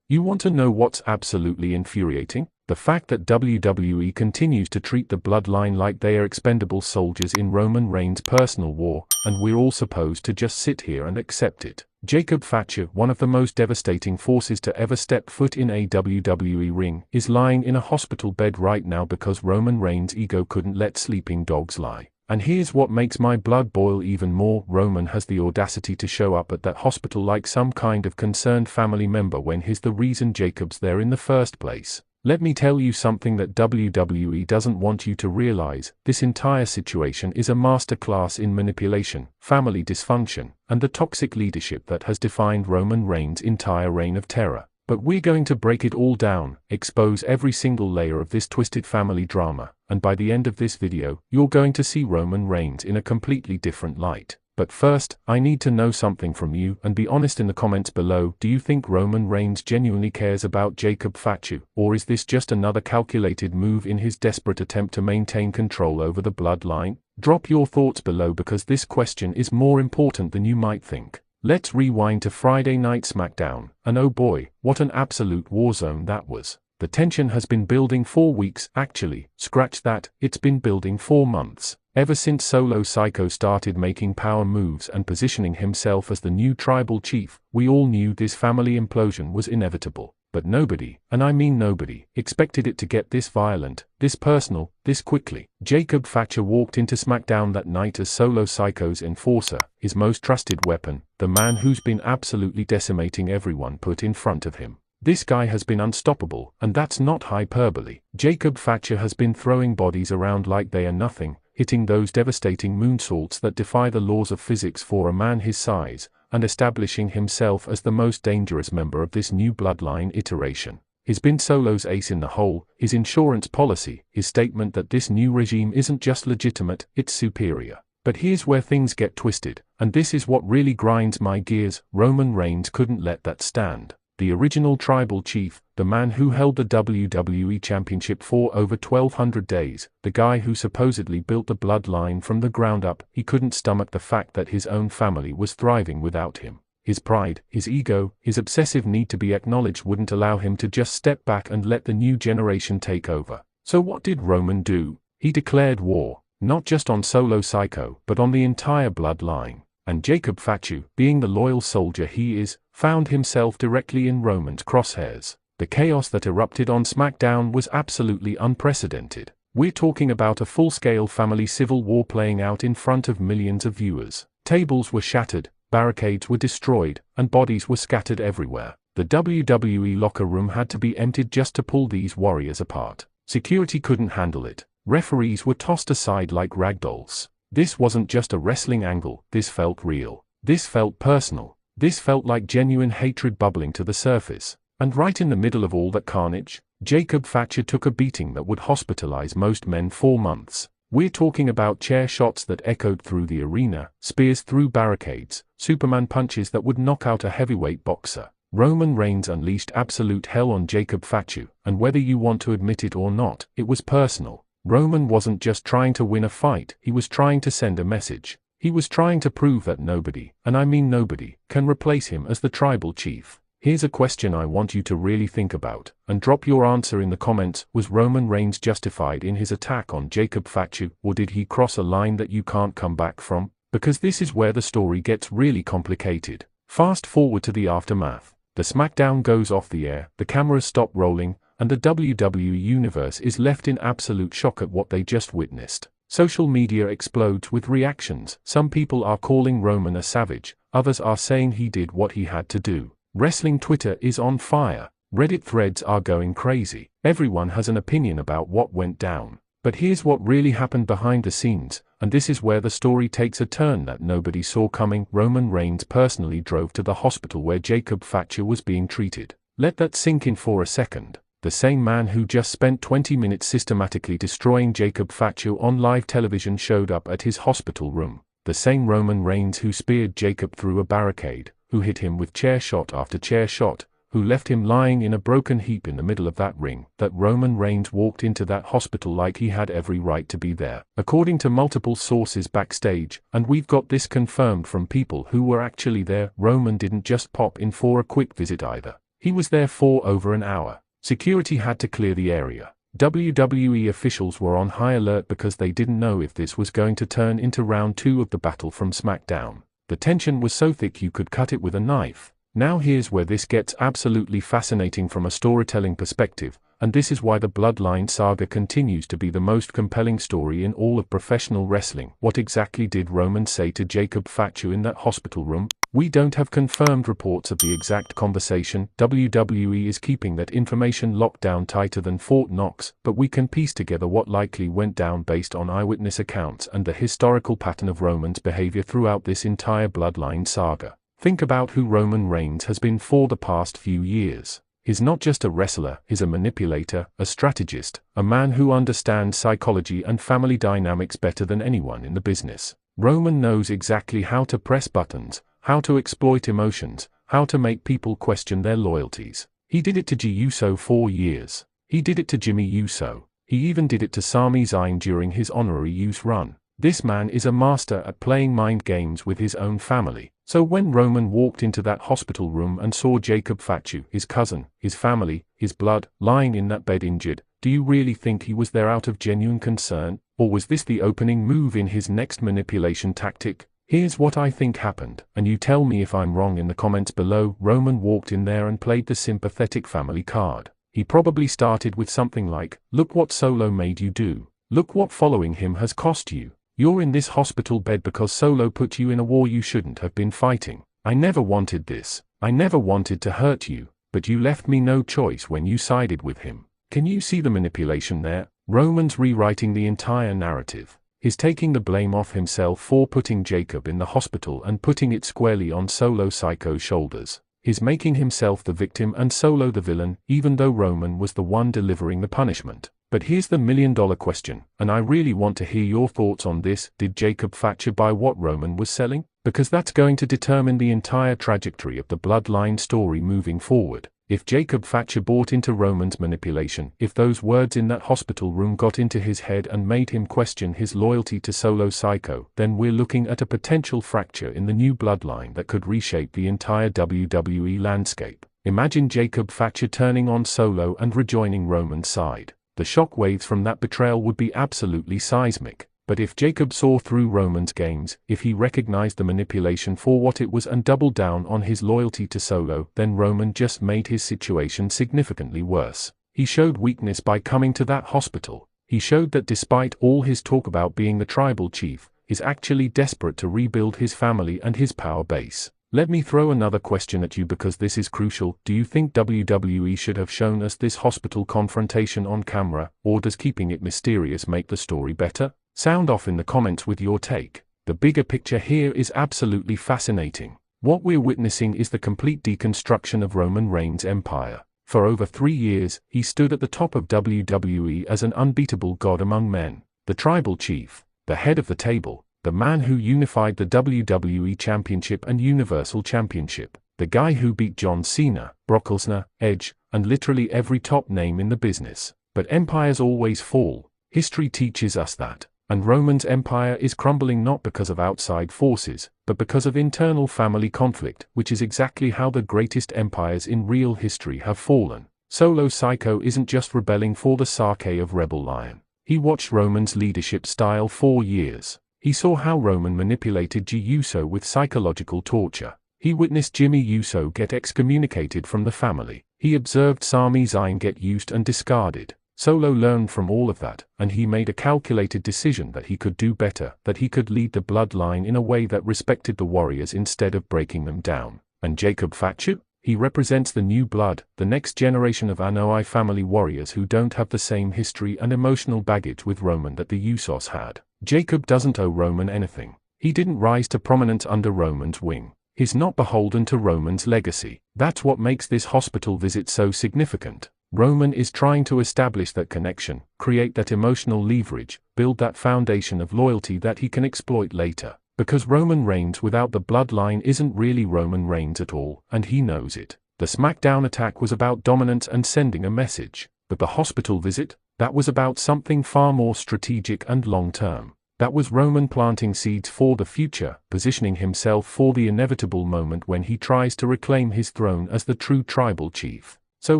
You want to know what's absolutely infuriating? The fact that WWE continues to treat the Bloodline like they are expendable soldiers in Roman Reigns' personal war, and we're all supposed to just sit here and accept it. Jacob Fatu, one of the most devastating forces to ever step foot in a WWE ring, is lying in a hospital bed right now because Roman Reigns' ego couldn't let sleeping dogs lie. And here's what makes my blood boil even more: Roman has the audacity to show up at that hospital like some kind of concerned family member when he's the reason Jacob's there in the first place. Let me tell you something that WWE doesn't want you to realize: this entire situation is a masterclass in manipulation, family dysfunction, and the toxic leadership that has defined Roman Reigns' entire reign of terror. But we're going to break it all down, expose every single layer of this twisted family drama, and by the end of this video, you're going to see Roman Reigns in a completely different light. But first, I need to know something from you, and be honest in the comments below. Do you think Roman Reigns genuinely cares about Jacob Fatu, or is this just another calculated move in his desperate attempt to maintain control over the Bloodline? Drop your thoughts below because this question is more important than you might think. Let's rewind to Friday Night SmackDown, and oh boy, what an absolute warzone that was. The tension has been building for weeks, actually, scratch that, it's been building for months. Ever since Solo Sikoa started making power moves and positioning himself as the new tribal chief, we all knew this family implosion was inevitable. But nobody, and I mean nobody, expected it to get this violent, this personal, this quickly. Jacob Fatu walked into SmackDown that night as Solo Sikoa's enforcer, his most trusted weapon, the man who's been absolutely decimating everyone put in front of him. This guy has been unstoppable, and that's not hyperbole. Jacob Fatu has been throwing bodies around like they are nothing, hitting those devastating moonsaults that defy the laws of physics for a man his size, and establishing himself as the most dangerous member of this new Bloodline iteration. He's been Solo's ace in the hole, his insurance policy, his statement that this new regime isn't just legitimate, it's superior. But here's where things get twisted, and this is what really grinds my gears: Roman Reigns couldn't let that stand. The original tribal chief, the man who held the WWE Championship for over 1,200 days, the guy who supposedly built the Bloodline from the ground up, he couldn't stomach the fact that his own family was thriving without him. His pride, his ego, his obsessive need to be acknowledged wouldn't allow him to just step back and let the new generation take over. So what did Roman do? He declared war, not just on Solo Sikoa, but on the entire Bloodline. And Jacob Fatu, being the loyal soldier he is, found himself directly in Roman's crosshairs. The chaos that erupted on SmackDown was absolutely unprecedented. We're talking about a full-scale family civil war playing out in front of millions of viewers. Tables were shattered, barricades were destroyed, and bodies were scattered everywhere. The WWE locker room had to be emptied just to pull these warriors apart. Security couldn't handle it. Referees were tossed aside like ragdolls. This wasn't just a wrestling angle, this felt real. This felt personal. This felt like genuine hatred bubbling to the surface. And right in the middle of all that carnage, Jacob Fatu took a beating that would hospitalize most men for months. We're talking about chair shots that echoed through the arena, spears through barricades, Superman punches that would knock out a heavyweight boxer. Roman Reigns unleashed absolute hell on Jacob Fatu, and whether you want to admit it or not, it was personal. Roman wasn't just trying to win a fight, he was trying to send a message. He was trying to prove that nobody, and I mean nobody, can replace him as the tribal chief. Here's a question I want you to really think about, and drop your answer in the comments: was Roman Reigns justified in his attack on Jacob Fatu, or did he cross a line that you can't come back from? Because this is where the story gets really complicated. Fast forward to the aftermath. The SmackDown goes off the air, the cameras stop rolling, and the WWE Universe is left in absolute shock at what they just witnessed. Social media explodes with reactions. Some people are calling Roman a savage, others are saying he did what he had to do. Wrestling Twitter is on fire. Reddit threads are going crazy. Everyone has an opinion about what went down. But here's what really happened behind the scenes, and this is where the story takes a turn that nobody saw coming. Roman Reigns personally drove to the hospital where Jacob Fatu was being treated. Let that sink in for a second. The same man who just spent 20 minutes systematically destroying Jacob Fatu on live television showed up at his hospital room. The same Roman Reigns who speared Jacob through a barricade, who hit him with chair shot after chair shot, who left him lying in a broken heap in the middle of that ring. That Roman Reigns walked into that hospital like he had every right to be there. According to multiple sources backstage, and we've got this confirmed from people who were actually there, Roman didn't just pop in for a quick visit either. He was there for over an hour. Security had to clear the area. WWE officials were on high alert because they didn't know if this was going to turn into round 2 of the battle from SmackDown. The tension was so thick you could cut it with a knife. Now here's where this gets absolutely fascinating from a storytelling perspective, and this is why the Bloodline saga continues to be the most compelling story in all of professional wrestling. What exactly did Roman say to Jacob Fatu in that hospital room? We don't have confirmed reports of the exact conversation. WWE is keeping that information locked down tighter than Fort Knox, but we can piece together what likely went down based on eyewitness accounts and the historical pattern of Roman's behavior throughout this entire Bloodline saga. Think about who Roman Reigns has been for the past few years. He's not just a wrestler, he's a manipulator, a strategist, a man who understands psychology and family dynamics better than anyone in the business. Roman knows exactly how to press buttons, how to exploit emotions, how to make people question their loyalties. He did it to Jey Uso for years. He did it to Jimmy Uso. He even did it to Sami Zayn during his honorary use run. This man is a master at playing mind games with his own family. So when Roman walked into that hospital room and saw Jacob Fatu, his cousin, his family, his blood, lying in that bed injured, do you really think he was there out of genuine concern? Or was this the opening move in his next manipulation tactic? Here's what I think happened, and you tell me if I'm wrong in the comments below. Roman walked in there and played the sympathetic family card. He probably started with something like, "Look what Solo made you do. Look what following him has cost you. You're in this hospital bed because Solo put you in a war you shouldn't have been fighting. I never wanted this. I never wanted to hurt you, but you left me no choice when you sided with him." Can you see the manipulation there? Roman's rewriting the entire narrative. He's taking the blame off himself for putting Jacob in the hospital and putting it squarely on Solo Siko's shoulders. He's making himself the victim and Solo the villain, even though Roman was the one delivering the punishment. But here's the million-dollar question, and I really want to hear your thoughts on this. Did Jacob Fatu buy what Roman was selling? Because that's going to determine the entire trajectory of the Bloodline story moving forward. If Jacob Fatu bought into Roman's manipulation, if those words in that hospital room got into his head and made him question his loyalty to Solo Sikoa, then we're looking at a potential fracture in the new Bloodline that could reshape the entire WWE landscape. Imagine Jacob Fatu turning on Solo and rejoining Roman's side. The shockwaves from that betrayal would be absolutely seismic. But if Jacob saw through Roman's games, if he recognized the manipulation for what it was and doubled down on his loyalty to Solo, then Roman just made his situation significantly worse. He showed weakness by coming to that hospital. He showed that despite all his talk about being the tribal chief, he's actually desperate to rebuild his family and his power base. Let me throw another question at you because this is crucial. Do you think WWE should have shown us this hospital confrontation on camera, or does keeping it mysterious make the story better? Sound off in the comments with your take. The bigger picture here is absolutely fascinating. What we're witnessing is the complete deconstruction of Roman Reigns' empire. For over 3 years, he stood at the top of WWE as an unbeatable god among men, the tribal chief, the head of the table, the man who unified the WWE Championship and Universal Championship, the guy who beat John Cena, Brock Lesnar, Edge, and literally every top name in the business. But empires always fall. History teaches us that. And Roman's empire is crumbling not because of outside forces, but because of internal family conflict, which is exactly how the greatest empires in real history have fallen. Solo Sikoa isn't just rebelling for the sake of Rebel Lion. He watched Roman's leadership style for years. He saw how Roman manipulated Jey Uso with psychological torture. He witnessed Jimmy Uso get excommunicated from the family. He observed Sami Zayn get used and discarded. Solo learned from all of that, and he made a calculated decision that he could do better, that he could lead the Bloodline in a way that respected the Warriors instead of breaking them down. And Jacob Fatu? He represents the new blood, the next generation of Anoa'i family warriors who don't have the same history and emotional baggage with Roman that the Usos had. Jacob doesn't owe Roman anything. He didn't rise to prominence under Roman's wing. He's not beholden to Roman's legacy. That's what makes this hospital visit so significant. Roman is trying to establish that connection, create that emotional leverage, build that foundation of loyalty that he can exploit later. Because Roman Reigns without the Bloodline isn't really Roman Reigns at all, and he knows it. The SmackDown attack was about dominance and sending a message. But the hospital visit? That was about something far more strategic and long-term. That was Roman planting seeds for the future, positioning himself for the inevitable moment when he tries to reclaim his throne as the true tribal chief. So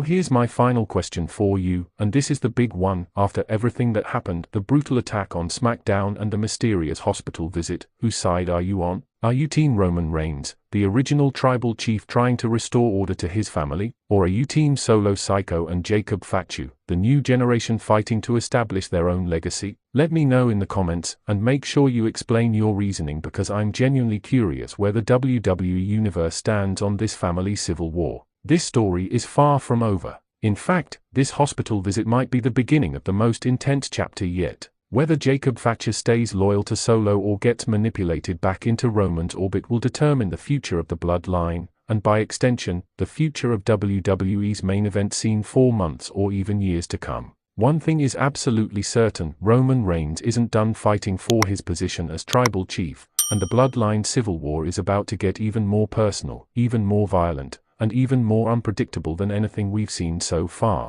here's my final question for you, and this is the big one. After everything that happened, the brutal attack on SmackDown and the mysterious hospital visit, whose side are you on? Are you Team Roman Reigns, the original tribal chief trying to restore order to his family? Or are you Team Solo Sikoa and Jacob Fatu, the new generation fighting to establish their own legacy? Let me know in the comments, and make sure you explain your reasoning, because I'm genuinely curious where the WWE Universe stands on this family civil war. This story is far from over. In fact, this hospital visit might be the beginning of the most intense chapter yet. Whether Jacob Fatu stays loyal to Solo or gets manipulated back into Roman's orbit will determine the future of the bloodline, and by extension, the future of WWE's main event scene for months or even years to come. One thing is absolutely certain: Roman Reigns isn't done fighting for his position as tribal chief, and the bloodline civil war is about to get even more personal, even more violent, and even more unpredictable than anything we've seen so far.